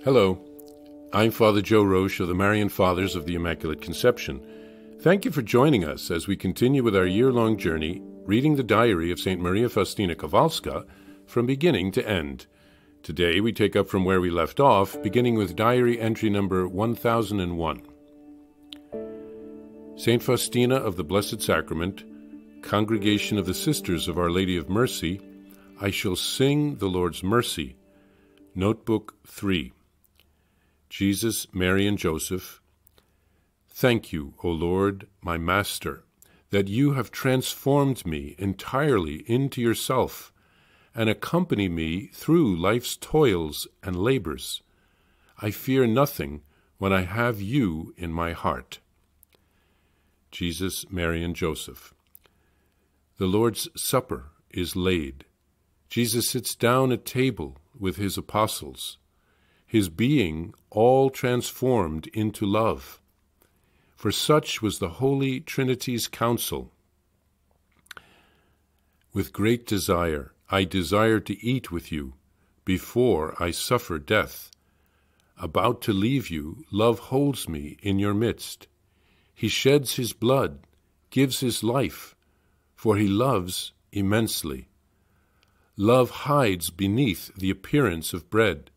Hello, I'm Father Joe Roesch of the Marian Fathers of the Immaculate Conception. Thank you for joining us as we continue with our year-long journey reading the diary of St. Maria Faustina Kowalska from beginning to end. Today we take up from where we left off, beginning with diary entry number 1001. St. Faustina of the Blessed Sacrament, Congregation of the Sisters of Our Lady of Mercy, I shall sing the Lord's mercy. Notebook 3. Jesus, Mary, and Joseph, thank you, O Lord, my Master, that you have transformed me entirely into yourself and accompany me through life's toils and labors. I fear nothing when I have you in my heart. Jesus, Mary, and Joseph. The Lord's Supper is laid. Jesus sits down at table with his apostles, his being all transformed into love. For such was the Holy Trinity's counsel. With great desire, I desire to eat with you before I suffer death. About to leave you, love holds me in your midst. He sheds his blood, gives his life, for he loves immensely. Love hides beneath the appearance of bread.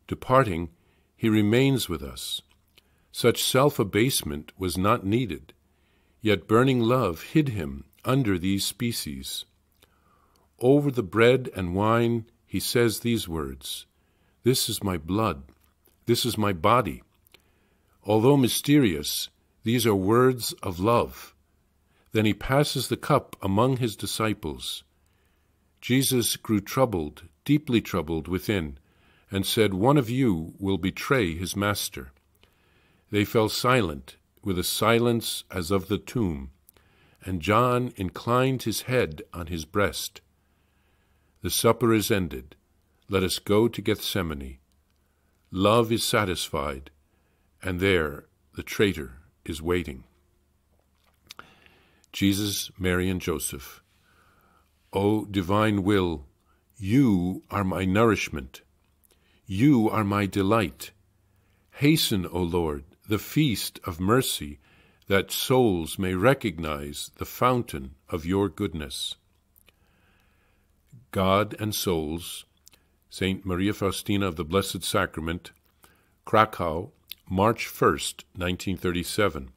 Departing, he remains with us. Such self-abasement was not needed, yet burning love hid him under these species. Over the bread and wine he says these words, "This is my blood, this is my body." Although mysterious, these are words of love. Then he passes the cup among his disciples. Jesus grew troubled, deeply troubled within, and said, "One of you will betray his master." They fell silent, with a silence as of the tomb, and John inclined his head on his breast. The supper is ended. Let us go to Gethsemane. Love is satisfied, and there the traitor is waiting. Jesus, Mary, and Joseph. O divine will, you are my nourishment. You are my delight. Hasten, O Lord, the feast of mercy, that souls may recognize the fountain of your goodness. God and Souls, St. Maria Faustina of the Blessed Sacrament, Krakow, March 1st, 1937.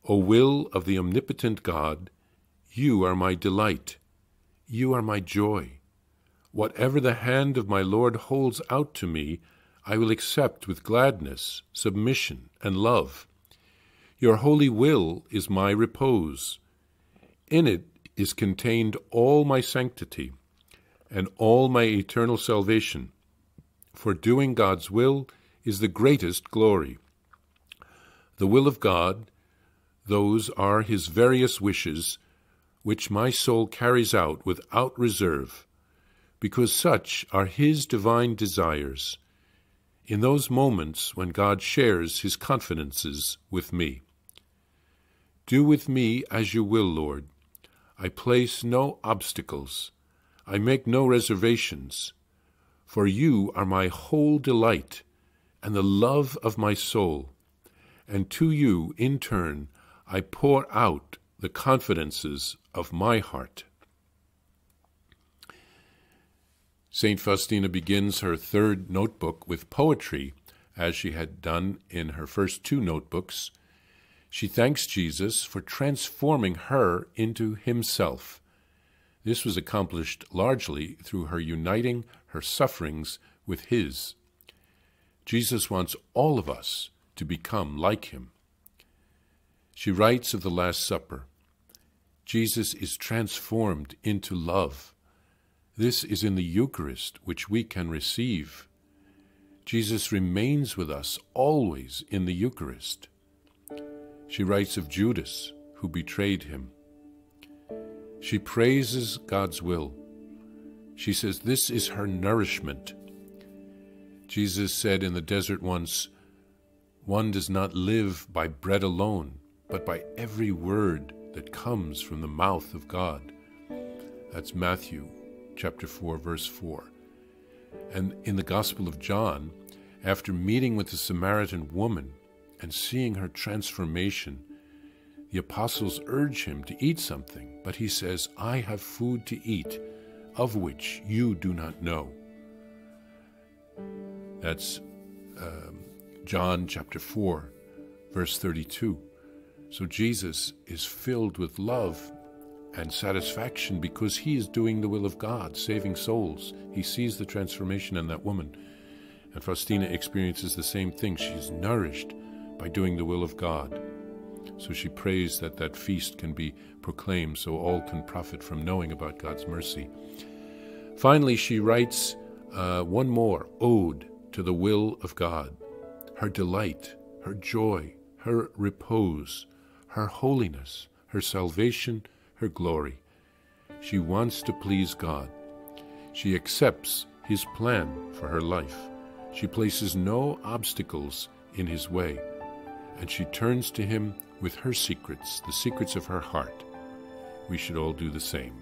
O will of the omnipotent God, you are my delight. You are my joy. Whatever the hand of my Lord holds out to me, I will accept with gladness, submission, and love. Your holy will is my repose. In it is contained all my sanctity and all my eternal salvation. For doing God's will is the greatest glory. The will of God, those are his various wishes, which my soul carries out without reserve, because such are his divine desires, in those moments when God shares his confidences with me. Do with me as you will, Lord. I place no obstacles. I make no reservations, for you are my whole delight and the love of my soul, and to you, in turn, I pour out the confidences of my heart. St. Faustina begins her third notebook with poetry, as she had done in her first two notebooks. She thanks Jesus for transforming her into himself. This was accomplished largely through her uniting her sufferings with his. Jesus wants all of us to become like him. She writes of the Last Supper, Jesus is transformed into love. This is in the Eucharist which we can receive. Jesus remains with us always in the Eucharist. She writes of Judas, who betrayed him. She praises God's will. She says this is her nourishment. Jesus said in the desert once, "One does not live by bread alone, but by every word that comes from the mouth of God." That's Matthew chapter 4, verse 4. And in the Gospel of John, After meeting with the Samaritan woman and seeing her transformation, the apostles urge him to eat something, but he says, "I have food to eat, of which you do not know." That's John chapter 4, verse 32. So Jesus is filled with love and satisfaction because he is doing the will of God, saving souls. He sees the transformation in that woman. And Faustina experiences the same thing. She's nourished by doing the will of God. So she prays that that feast can be proclaimed so all can profit from knowing about God's mercy. Finally, she writes one more ode to the will of God, her delight, her joy, her repose, her holiness, her salvation, her glory. She wants to please God. She accepts his plan for her life. She places no obstacles in his way, and she turns to him with her secrets, the secrets of her heart. We should all do the same.